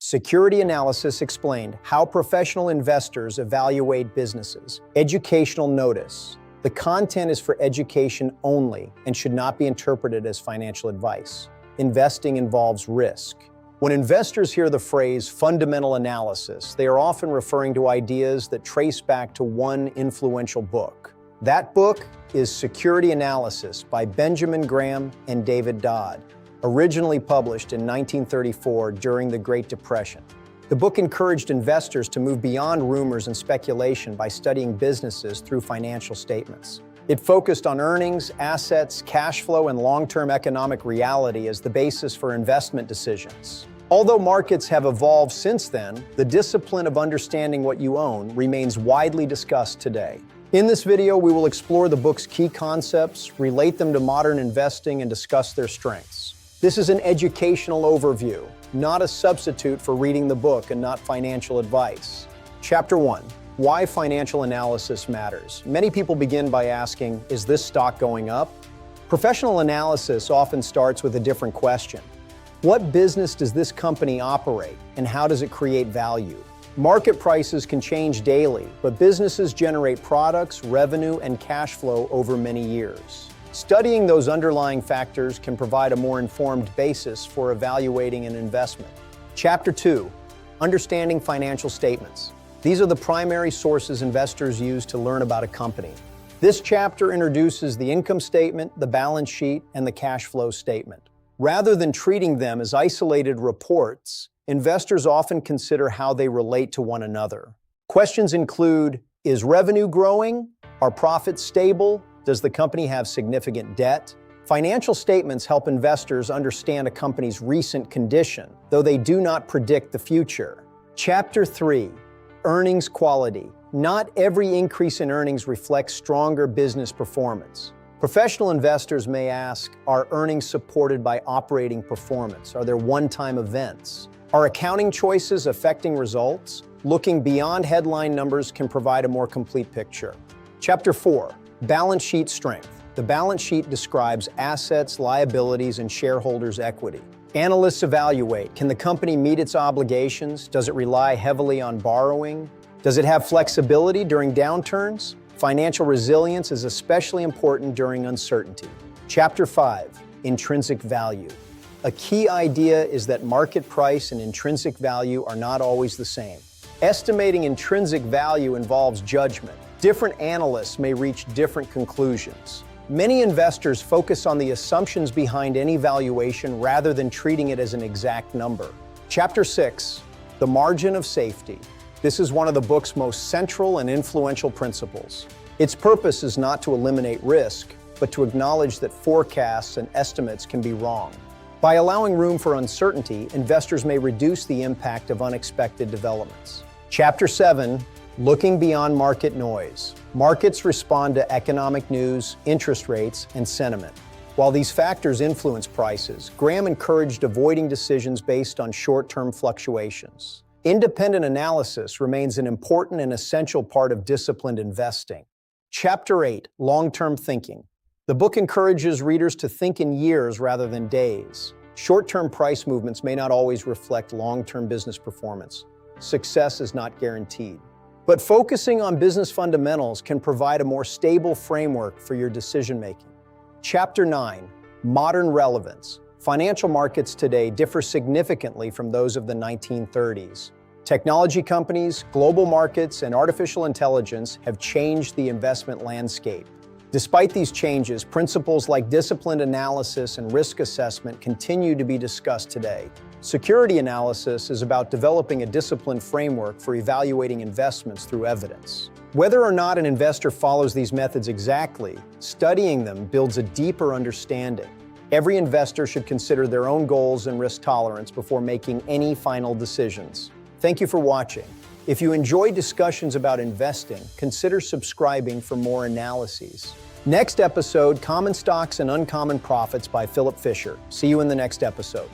Security Analysis Explained: How Professional Investors Evaluate Businesses. Educational notice. The content is for education only and should not be interpreted as financial advice. Investing involves risk. When investors hear the phrase fundamental analysis, they are often referring to ideas that trace back to one influential book. That book is Security Analysis by Benjamin Graham and David Dodd, originally published in 1934 during the Great Depression. The book encouraged investors to move beyond rumors and speculation by studying businesses through financial statements. It focused on earnings, assets, cash flow, and long-term economic reality as the basis for investment decisions. Although markets have evolved since then, the discipline of understanding what you own remains widely discussed today. In this video, we will explore the book's key concepts, relate them to modern investing, and discuss their strengths. This is an educational overview, not a substitute for reading the book and not financial advice. Chapter 1. Why financial analysis matters. Many people begin by asking, is this stock going up? Professional analysis often starts with a different question. What business does this company operate, and how does it create value? Market prices can change daily, but businesses generate products, revenue, and cash flow over many years. Studying those underlying factors can provide a more informed basis for evaluating an investment. Chapter 2. Understanding financial statements. These are the primary sources investors use to learn about a company. This chapter introduces the income statement, the balance sheet, and the cash flow statement. Rather than treating them as isolated reports, investors often consider how they relate to one another. Questions include, is revenue growing? Are profits stable? Does the company have significant debt? Financial statements help investors understand a company's recent condition, though they do not predict the future. Chapter 3. Earnings quality. Not every increase in earnings reflects stronger business performance. Professional investors may ask, are earnings supported by operating performance? Are there one-time events? Are accounting choices affecting results? Looking beyond headline numbers can provide a more complete picture. Chapter 4. Balance sheet strength. The balance sheet describes assets, liabilities, and shareholders' equity. Analysts evaluate, can the company meet its obligations? Does it rely heavily on borrowing? Does it have flexibility during downturns? Financial resilience is especially important during uncertainty. Chapter 5. Intrinsic value. A key idea is that market price and intrinsic value are not always the same. Estimating intrinsic value involves judgment. Different analysts may reach different conclusions. Many investors focus on the assumptions behind any valuation rather than treating it as an exact number. Chapter 6. The margin of safety. This is one of the book's most central and influential principles. Its purpose is not to eliminate risk, but to acknowledge that forecasts and estimates can be wrong. By allowing room for uncertainty, investors may reduce the impact of unexpected developments. Chapter 7. Looking beyond market noise. Markets respond to economic news, interest rates, and sentiment. While these factors influence prices, Graham encouraged avoiding decisions based on short-term fluctuations. Independent analysis remains an important and essential part of disciplined investing. Chapter 8. Long-term thinking. The book encourages readers to think in years rather than days. Short-term price movements may not always reflect long-term business performance. Success is not guaranteed. But focusing on business fundamentals can provide a more stable framework for your decision-making. Chapter 9. Modern relevance. Financial markets today differ significantly from those of the 1930s. Technology companies, global markets, and artificial intelligence have changed the investment landscape. Despite these changes, principles like disciplined analysis and risk assessment continue to be discussed today. Security analysis is about developing a disciplined framework for evaluating investments through evidence. Whether or not an investor follows these methods exactly, studying them builds a deeper understanding. Every investor should consider their own goals and risk tolerance before making any final decisions. Thank you for watching. If you enjoy discussions about investing, consider subscribing for more analyses. Next episode, Common Stocks and Uncommon Profits by Philip Fisher. See you in the next episode.